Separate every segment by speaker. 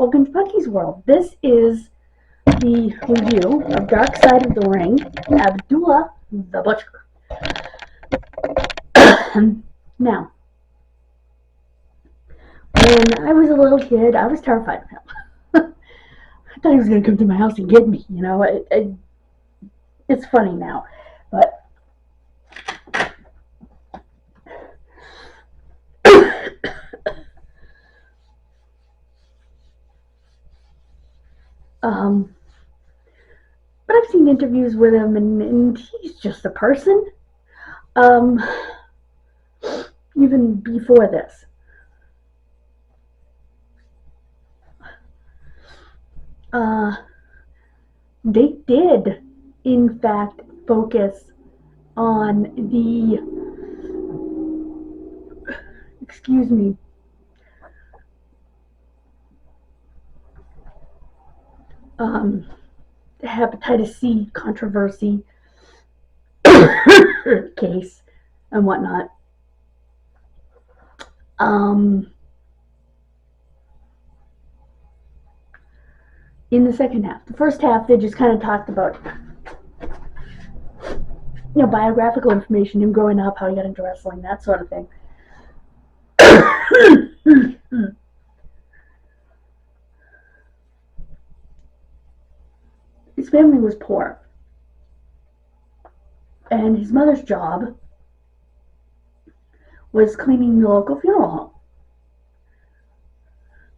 Speaker 1: Welcome to Bucky's World. This is the review of Dark Side of the Ring, Abdullah the Butcher. Now, when I was a little kid, I was terrified of him. I thought he was going to come to my house and get me, you know. It's funny now, but but I've seen interviews with him, and he's just a person. Even before this. They did, in fact, focus on the, hepatitis C controversy case and whatnot. In the second half. The first half, they just kind of talked about, biographical information, him growing up, how he got into wrestling, that sort of thing. His family was poor, and his mother's job was cleaning the local funeral home.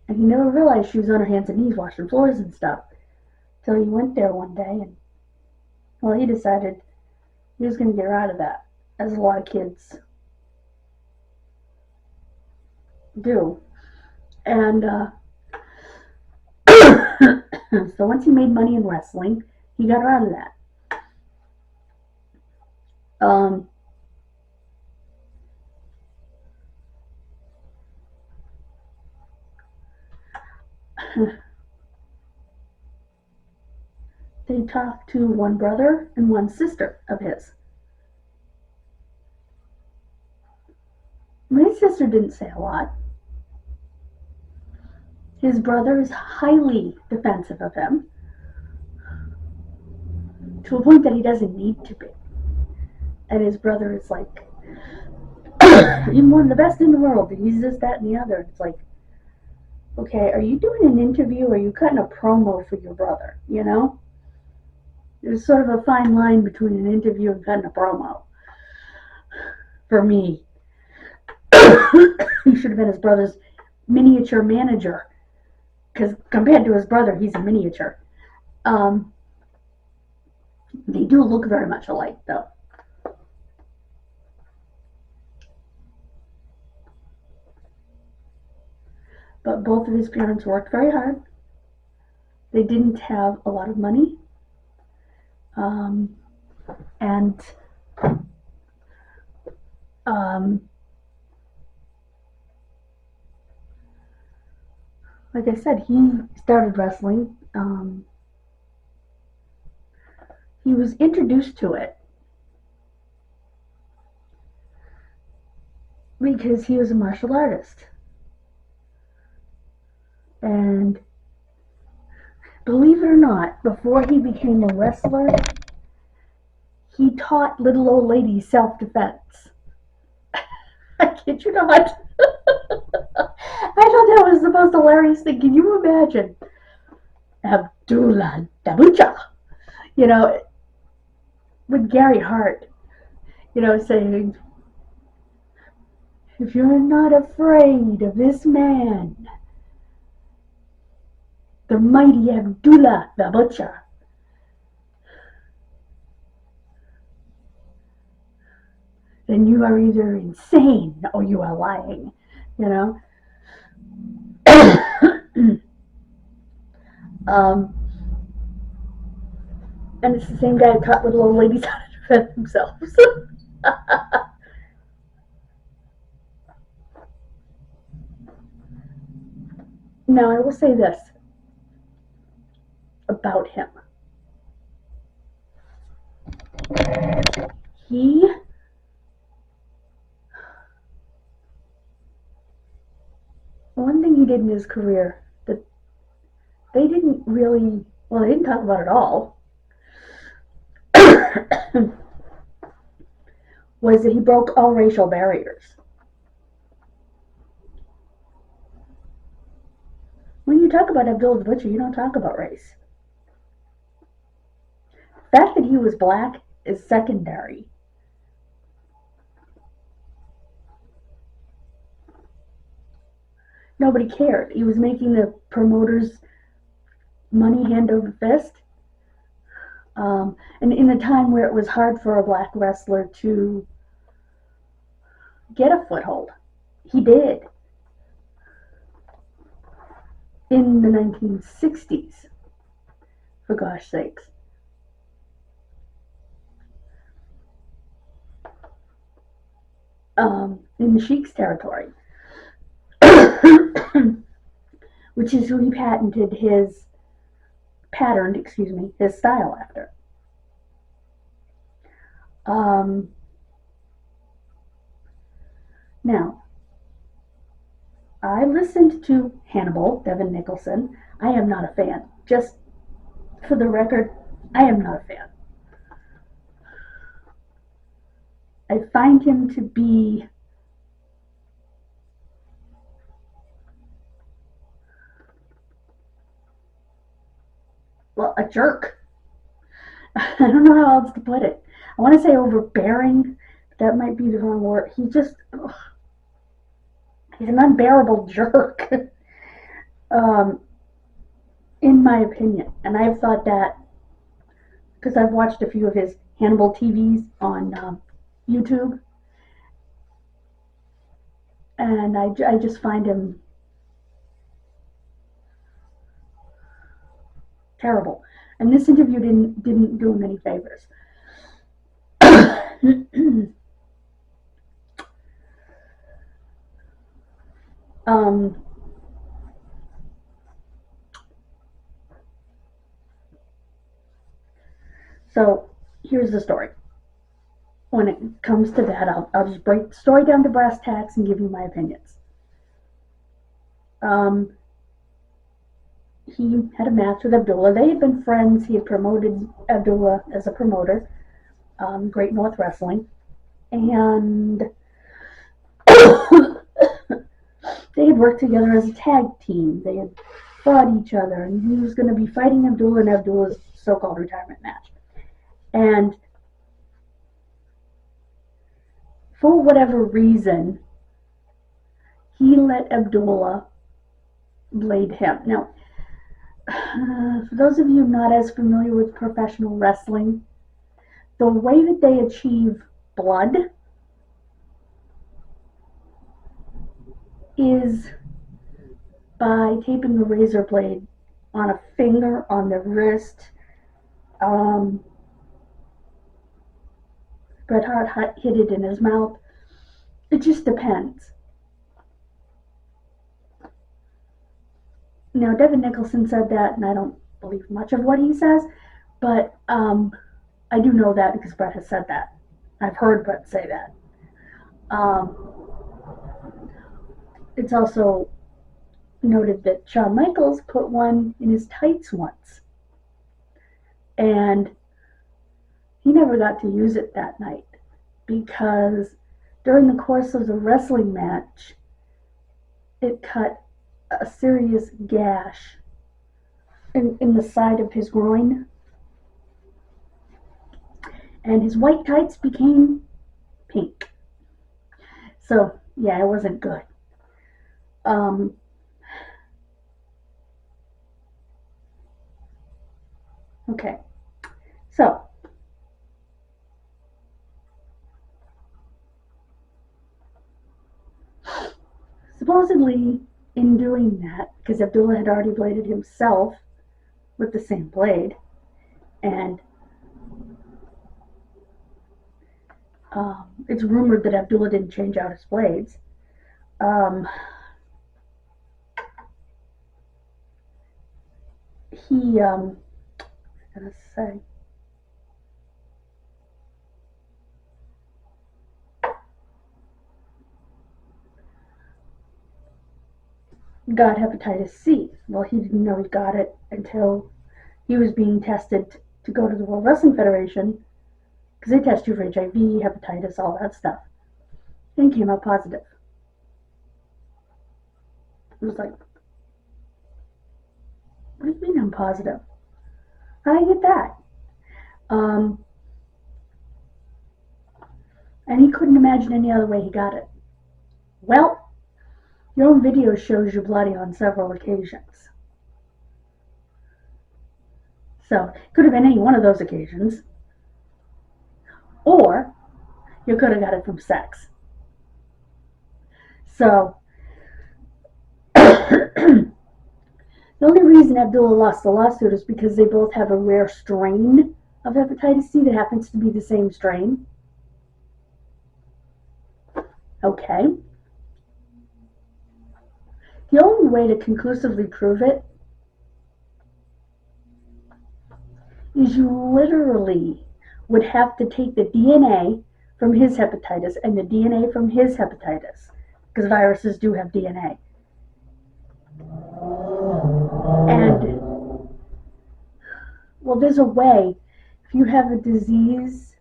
Speaker 1: And he never realized she was on her hands and knees washing floors and stuff till he went there one day, and he decided he was going to get her out of that, as a lot of kids do. And so once he made money in wrestling, he got her out of that. They talked to one brother and one sister of his. My sister didn't say a lot. His brother is highly defensive of him, to a point that he doesn't need to be. And his brother is like, you're one of the best in the world, and he's this, that, and the other. It's like, okay, are you doing an interview, or are you cutting a promo for your brother, you know? There's sort of a fine line between an interview and cutting a promo. For me. He should have been his brother's miniature manager. Because compared to his brother, he's a miniature. They do look very much alike, though. But both of his parents worked very hard. They didn't have a lot of money. Like I said, he started wrestling. He was introduced to it because he was a martial artist. And believe it or not, before he became a wrestler, he taught little old ladies self-defense. I kid you not. I thought that was the most hilarious thing. Can you imagine? Abdullah the Butcher, with Gary Hart, saying, if you're not afraid of this man, the mighty Abdullah the Butcher, then you are either insane or you are lying, and it's the same guy who taught little old ladies how to defend themselves. Now, I will say this about him. One thing he did in his career that they didn't really, well, they didn't talk about it all, was that he broke all racial barriers. When you talk about Abdullah the Butcher, you don't talk about race. The fact that he was black is secondary. Nobody cared. He was making the promoters money hand over fist. And in a time where it was hard for a black wrestler to get a foothold, he did. In the 1960s, for gosh sakes. In the Sheik's territory, which is who he patented his style after. Now, I listened to Hannibal, Devin Nicholson. I am not a fan. Just for the record, I am not a fan. I find him to be a jerk. I don't know how else to put it. I want to say overbearing. That might be the wrong word. He's an unbearable jerk. In my opinion. And I've thought that because I've watched a few of his Hannibal TVs on YouTube. And I just find him terrible. And this interview didn't do him any favors. So here's the story. When it comes to that, I'll just break the story down to brass tacks and give you my opinions. He had a match with Abdullah. They had been friends. He had promoted Abdullah as a promoter, Great North Wrestling, and they had worked together as a tag team. They had fought each other, and he was going to be fighting Abdullah in Abdullah's so-called retirement match. And for whatever reason, he let Abdullah blade him. Now, for those of you not as familiar with professional wrestling, the way that they achieve blood is by taping a razor blade on a finger, on the wrist. Bret Hart hit it in his mouth. It just depends. Now, Devin Nicholson said that, and I don't believe much of what he says, but I do know that because Bret has said that. I've heard Bret say that. It's also noted that Shawn Michaels put one in his tights once, and he never got to use it that night because during the course of the wrestling match, it cut a serious gash in the side of his groin, and his white tights became pink. So yeah, it wasn't good. Okay, so supposedly in doing that, because Abdullah had already bladed himself with the same blade, and it's rumored that Abdullah didn't change out his blades. He, I'm gonna say, got hepatitis C. Well, he didn't know he got it until he was being tested to go to the World Wrestling Federation, because they test you for HIV, hepatitis, all that stuff. And he came out positive. It was like, what do you mean I'm positive? How did I get that? And he couldn't imagine any other way he got it. Well, your own video shows you bloody on several occasions. So, it could have been any one of those occasions. Or, you could have got it from sex. So, the only reason Abdullah lost the lawsuit is because they both have a rare strain of hepatitis C that happens to be the same strain. Okay. The only way to conclusively prove it is you literally would have to take the DNA from his hepatitis and the DNA from his hepatitis, because viruses do have DNA. And, well, there's a way, if you have a disease,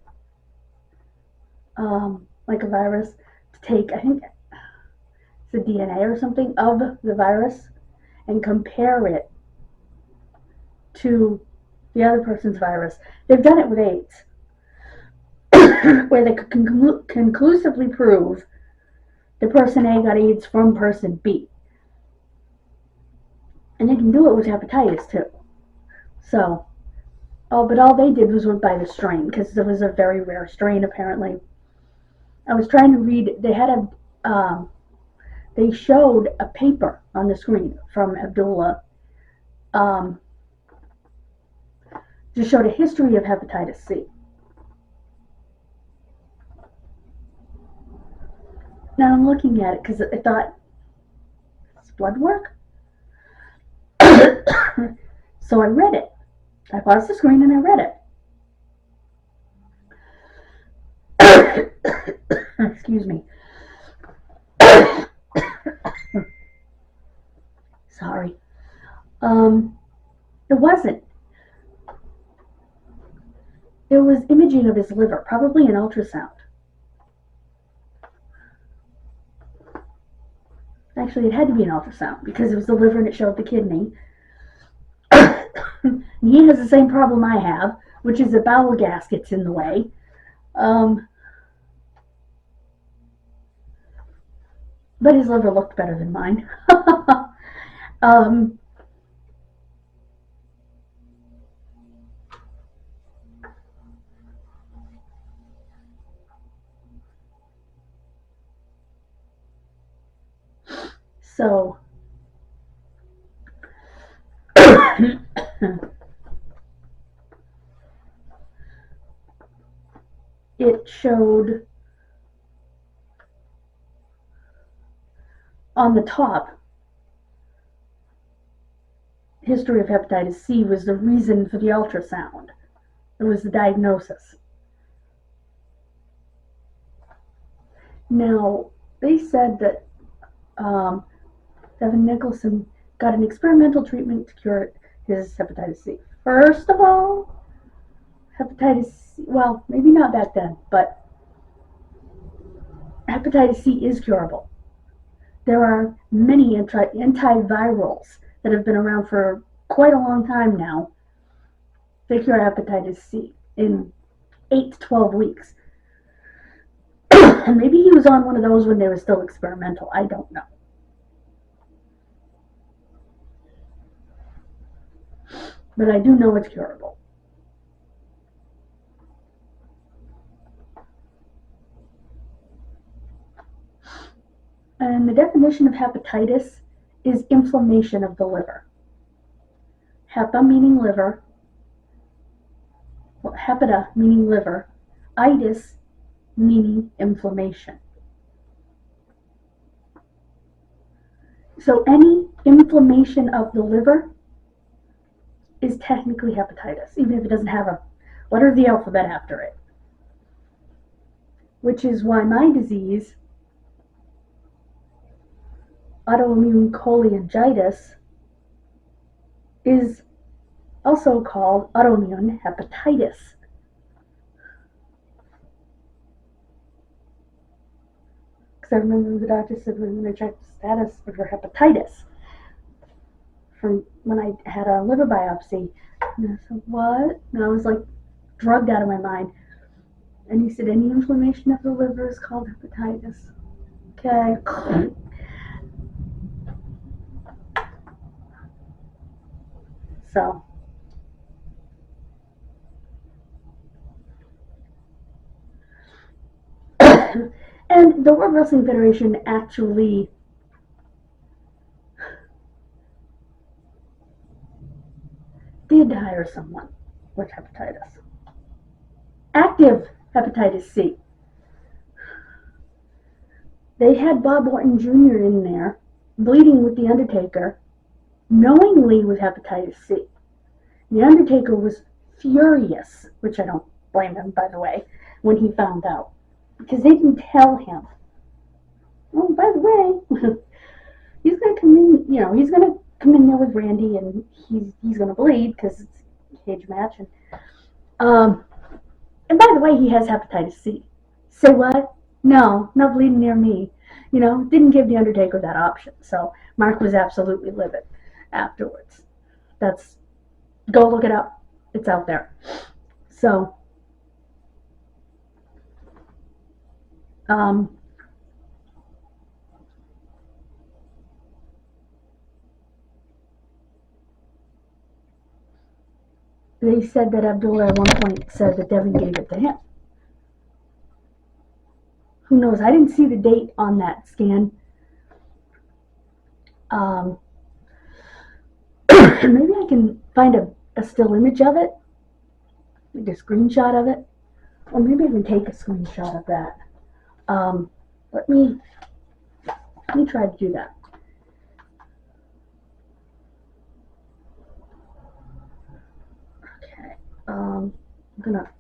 Speaker 1: like a virus, to take, I think it's the DNA or something of the virus and compare it to the other person's virus. They've done it with AIDS, where they could conclusively prove the person A got AIDS from person B. And they can do it with hepatitis too. So, but all they did was went by the strain, because it was a very rare strain apparently. I was trying to read, they showed a paper on the screen from Abdullah, just showed a history of hepatitis C. Now I'm looking at it because I thought, it's blood work? So I read it. I paused the screen and I read it. Excuse me. Sorry. It wasn't. It was imaging of his liver, probably an ultrasound. Actually, it had to be an ultrasound because it was the liver and it showed the kidney. He has the same problem I have, which is the bowel gas gets in the way. But his liver looked better than mine. So, it showed on the top, history of hepatitis C was the reason for the ultrasound. It was the diagnosis. Now, they said that Devin Nicholson got an experimental treatment to cure his hepatitis C. First of all, hepatitis C, well, maybe not back then, but hepatitis C is curable. There are many antivirals that have been around for quite a long time now. They cure hepatitis C in 8 to 12 weeks. And maybe he was on one of those when they were still experimental. I don't know. But I do know it's curable. And the definition of hepatitis is inflammation of the liver. Hepa meaning liver, well, hepata meaning liver, itis meaning inflammation. So any inflammation of the liver is technically hepatitis, even if it doesn't have a letter of the alphabet after it. Which is why my disease autoimmune cholangitis is also called autoimmune hepatitis. Because I remember the doctor said when they checked the status of her hepatitis from when I had a liver biopsy. And I said, what? And I was like drugged out of my mind. And he said, any inflammation of the liver is called hepatitis. Okay. So. And the World Wrestling Federation actually did hire someone with hepatitis. Active hepatitis C. They had Bob Orton Jr. in there, bleeding with The Undertaker, knowingly with hepatitis C. The Undertaker was furious, which I don't blame him, by the way, when he found out. Because they didn't tell him. Oh, by the way, he's going to come in, he's going to come in there with Randy, and he's going to bleed because it's a cage match. And by the way, he has hepatitis C. Say what? No bleeding near me. Didn't give The Undertaker that option. So Mark was absolutely livid afterwards. Go look it up. It's out there. So, they said that Abdullah at one point said that Devin gave it to him. Who knows? I didn't see the date on that scan. Maybe I can find a still image of it, like a screenshot of it, or maybe I can take a screenshot of that. Let me try to do that. Okay, I'm gonna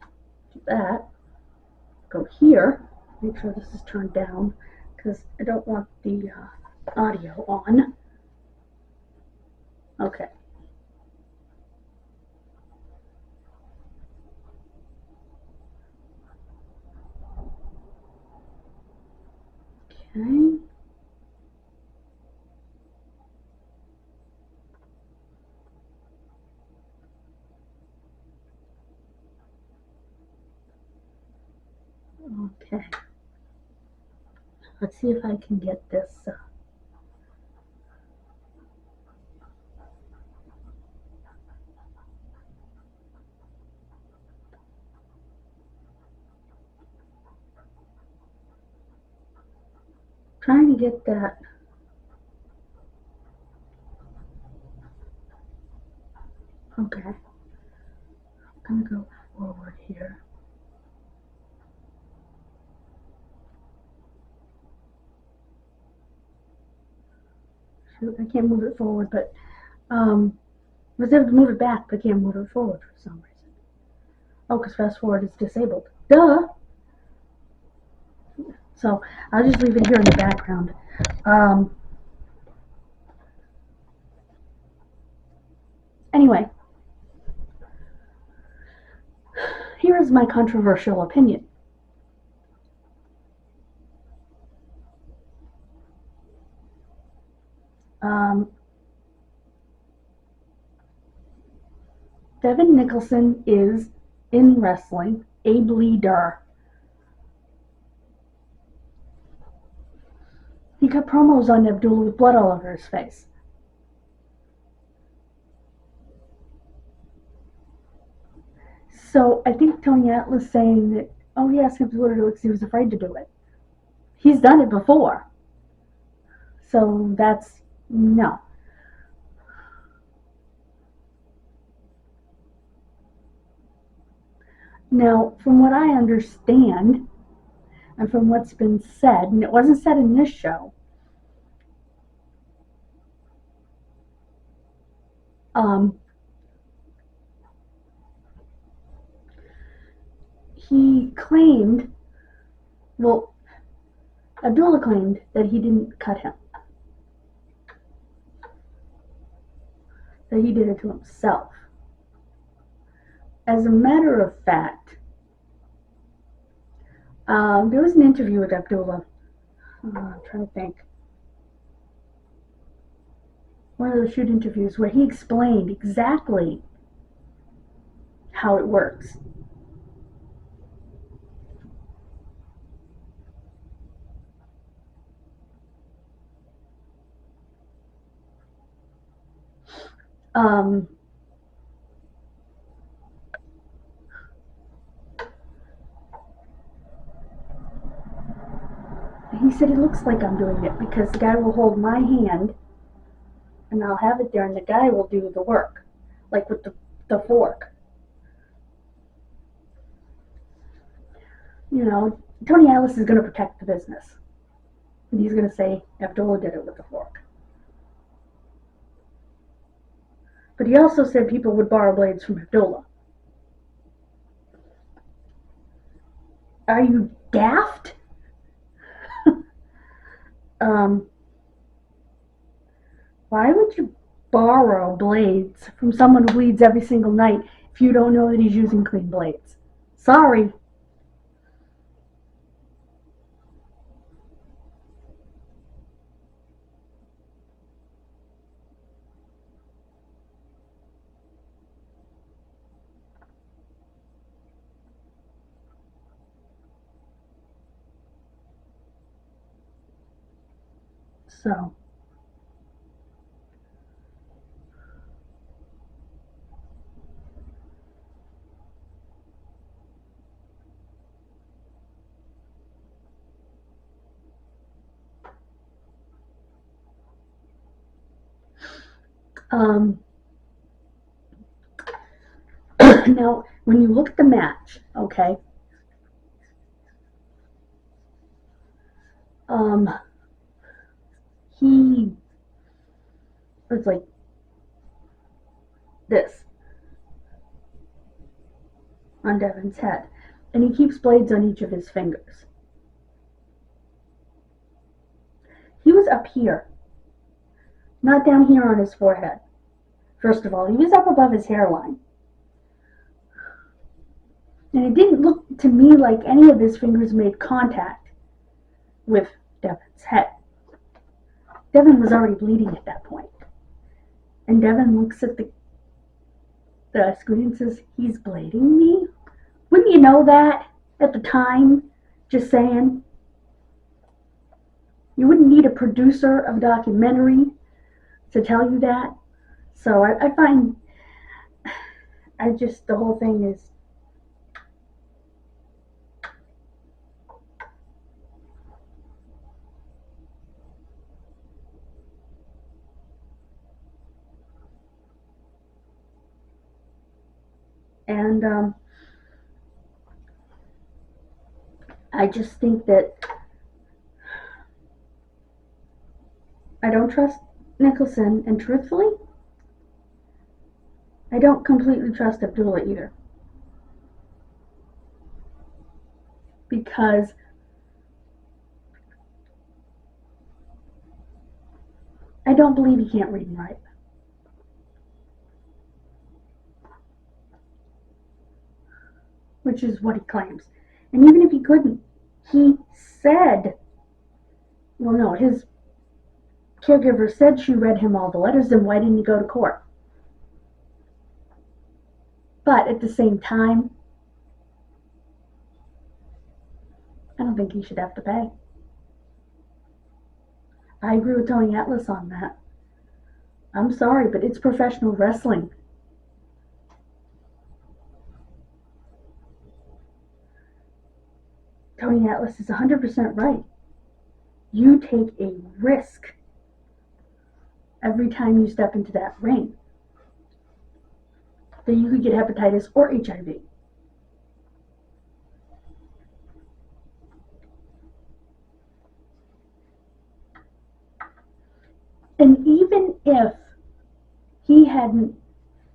Speaker 1: do that. Go here. Make sure this is turned down because I don't want the audio on. Okay. Okay. Okay. Let's see if I can get this. Trying to get that. Okay. I'm gonna go forward here. Shoot, I can't move it forward, but I was able to move it back, but I can't move it forward for some reason. Oh, because fast forward is disabled. Duh! So I'll just leave it here in the background. Anyway, here is my controversial opinion. Devin Nicholson is, in wrestling, a bleeder. He cut promos on Abdullah with blood all over his face. So I think Tony Atlas saying that, oh, he asked Abdullah because he was afraid to do it. He's done it before. So that's no. Now, from what I understand, and from what's been said, and it wasn't said in this show, he claimed, well, Abdullah claimed that he didn't cut him. that he did it to himself. As a matter of fact, there was an interview with Abdullah. I'm trying to think. One of those shoot interviews where he explained exactly how it works. He said it looks like I'm doing it because the guy will hold my hand and I'll have it there and the guy will do the work, like with the fork. You know, Tony Atlas is going to protect the business. And he's going to say Abdullah did it with the fork. But he also said people would borrow blades from Abdullah. Are you daft? Why would you borrow blades from someone who bleeds every single night if you don't know that he's using clean blades? Sorry. So, now, when you look at the match, okay, he was like this on Devin's head, and he keeps blades on each of his fingers. He was up here, not down here on his forehead. First of all, he was up above his hairline. And it didn't look to me like any of his fingers made contact with Devin's head. Devin was already bleeding at that point. And Devin looks at the screen and says, he's blading me? Wouldn't you know that at the time? Just saying. You wouldn't need a producer of a documentary to tell you that. So I find, the whole thing is, and I just think that I don't trust Nicholson, and truthfully, I don't completely trust Abdullah either. Because I don't believe he can't read and write. Which is what he claims. And even if he couldn't, he said, well, no, his caregiver said she read him all the letters, then why didn't he go to court? But at the same time, I don't think he should have to pay. I agree with Tony Atlas on that. I'm sorry, but it's professional wrestling. Tony Atlas is 100% right. You take a risk every time you step into that ring that you could get hepatitis or HIV. And even if he hadn't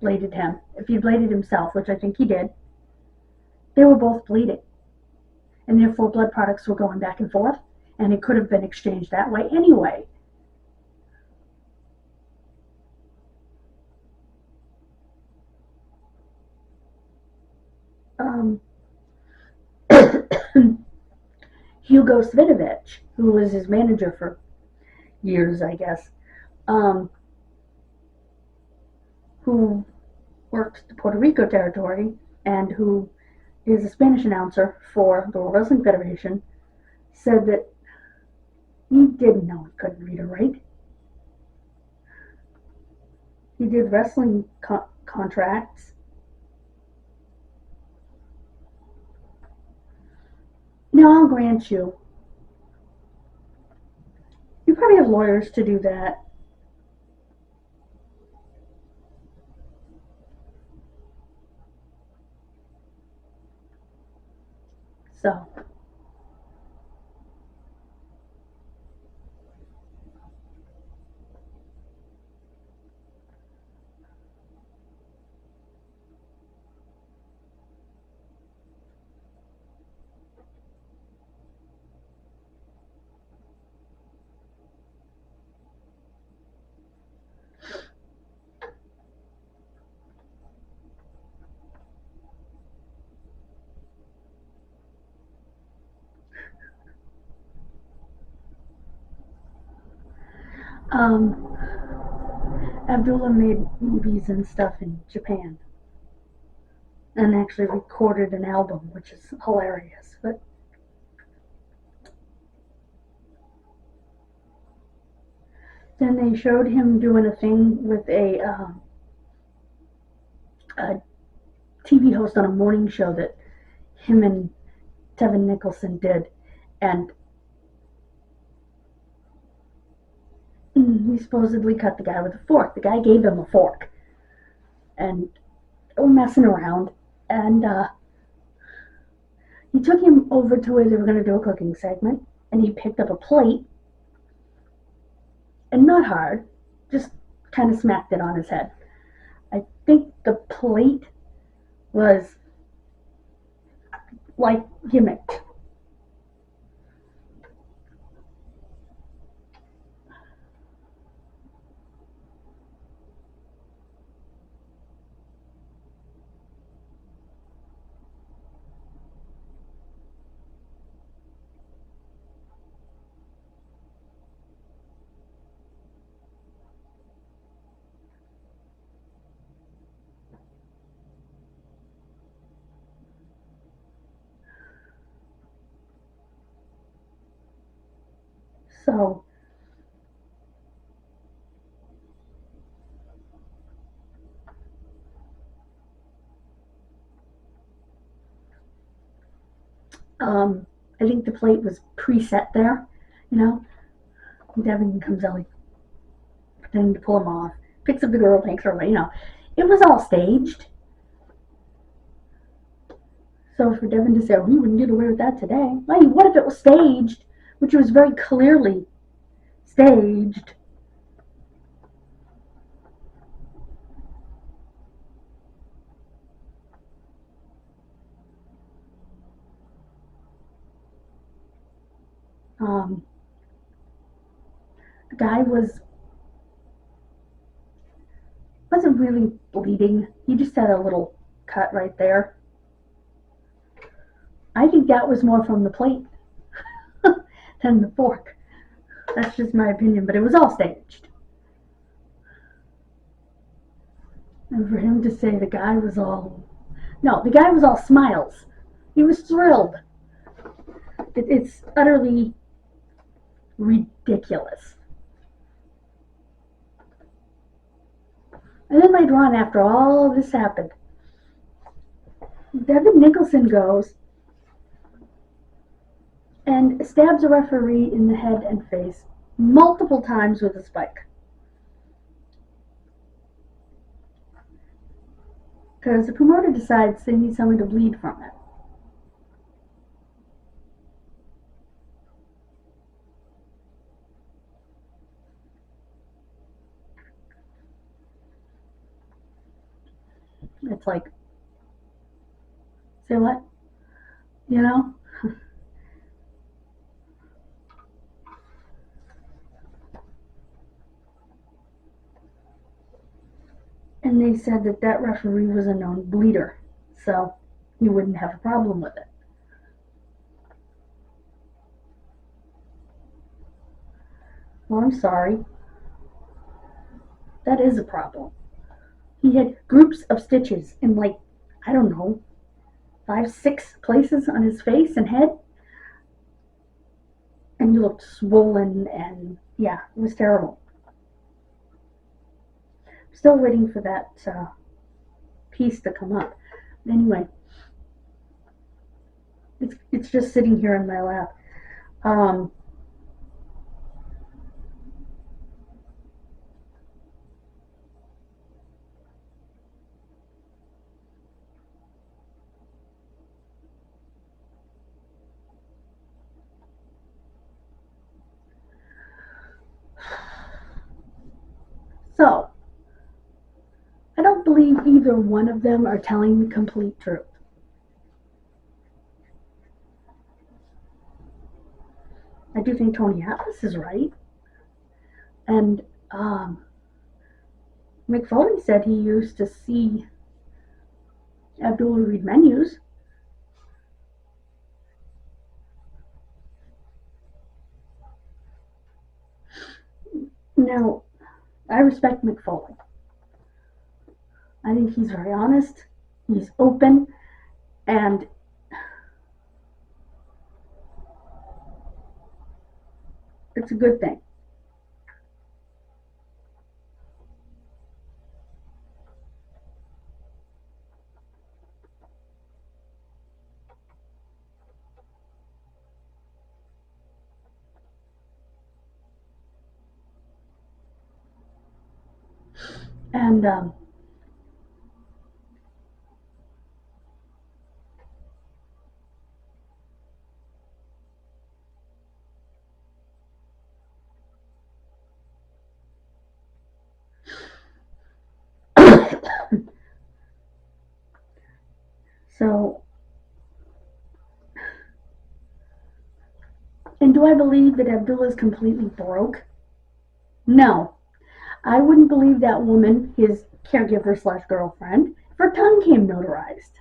Speaker 1: bladed him, if he bladed himself, which I think he did, they were both bleeding. And therefore blood products were going back and forth, and it could have been exchanged that way anyway. Hugo Svinovich, who was his manager for years, I guess, um, who worked the Puerto Rico territory and who is a Spanish announcer for the World Wrestling Federation, said that he didn't know he couldn't read or write. He did wrestling contracts. Now, I'll grant you, you probably have lawyers to do that. So, um, Abdullah made movies and stuff in Japan and actually recorded an album, which is hilarious. But then they showed him doing a thing with a TV host on a morning show that him and Tevin Nicholson did, and he supposedly cut the guy with a fork. The guy gave him a fork, and they were messing around, and he took him over to where they were going to do a cooking segment, and he picked up a plate, and not hard, just kind of smacked it on his head. I think the plate was like gimmicked. So I think the plate was preset there, you know. Devin comes out like pretending to pull him off, picks up the girl, takes her away, you know. It was all staged. So for Devin to say, oh, we wouldn't get away with that today. Well, what if it was staged? Which was very clearly staged. The guy wasn't really bleeding. He just had a little cut right there. I think that was more from the plate than the fork. That's just my opinion, but it was all staged. And for him to say the guy was all... No, the guy was all smiles. He was thrilled. It's utterly ridiculous. And then later on, after all this happened, Devin Nicholson goes and stabs a referee in the head and face multiple times with a spike. Because the promoter decides they need someone to bleed from it. It's like, say what? You know? And they said that referee was a known bleeder, so you wouldn't have a problem with it. Well, I'm sorry. That is a problem. He had groups of stitches in, like, I don't know, 5, 6 places on his face and head. And he looked swollen, and yeah, it was terrible. Still waiting for that piece to come up. Anyway, it's just sitting here in my lap. Um, so, I don't believe either one of them are telling the complete truth. I do think Tony Atlas is right. And McFoley said he used to see Abdullah read menus. Now, I respect McFoley. I think he's very honest, he's open, and it's a good thing. And so, and do I believe that Abdullah is completely broke? No. I wouldn't believe that woman, his caregiver slash girlfriend, if her tongue came notarized.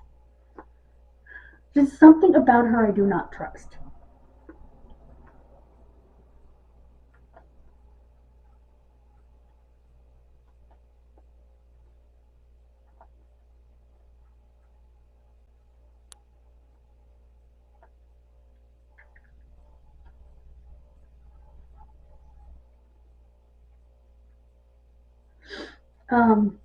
Speaker 1: There's something about her I do not trust. Um,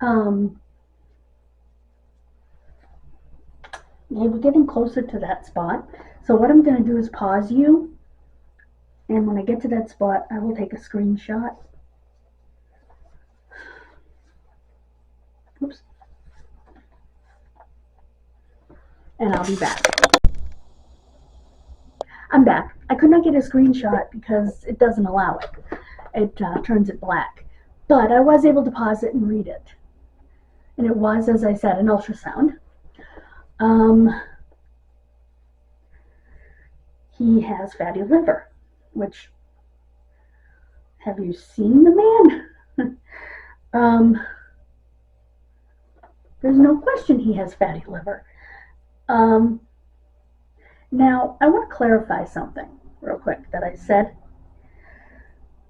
Speaker 1: um, yeah, we're getting closer to that spot. So what I'm going to do is pause you, and when I get to that spot, I will take a screenshot. Oops. And I'll be back. I'm back. I could not get a screenshot because it doesn't allow it. It turns it black. But I was able to pause it and read it. And it was, as I said, an ultrasound. He has fatty liver, which, have you seen the man? There's no question he has fatty liver. Now, I want to clarify something real quick that I said.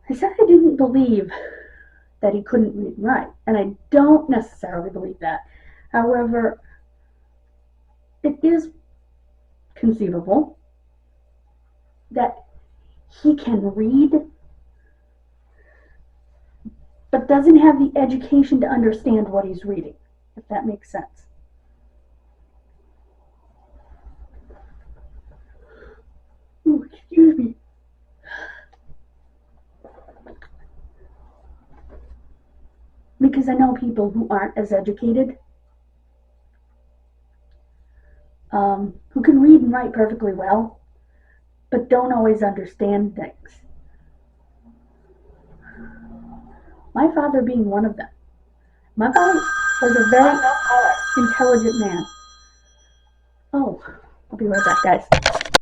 Speaker 1: I said I didn't believe that he couldn't read and write, and I don't necessarily believe that. However, it is conceivable that he can read but doesn't have the education to understand what he's reading, if that makes sense. Ooh, excuse me. Because I know people who aren't as educated, who can read and write perfectly well, but don't always understand things. My father being one of them. My father was a very intelligent man. Oh, I'll be right back, guys.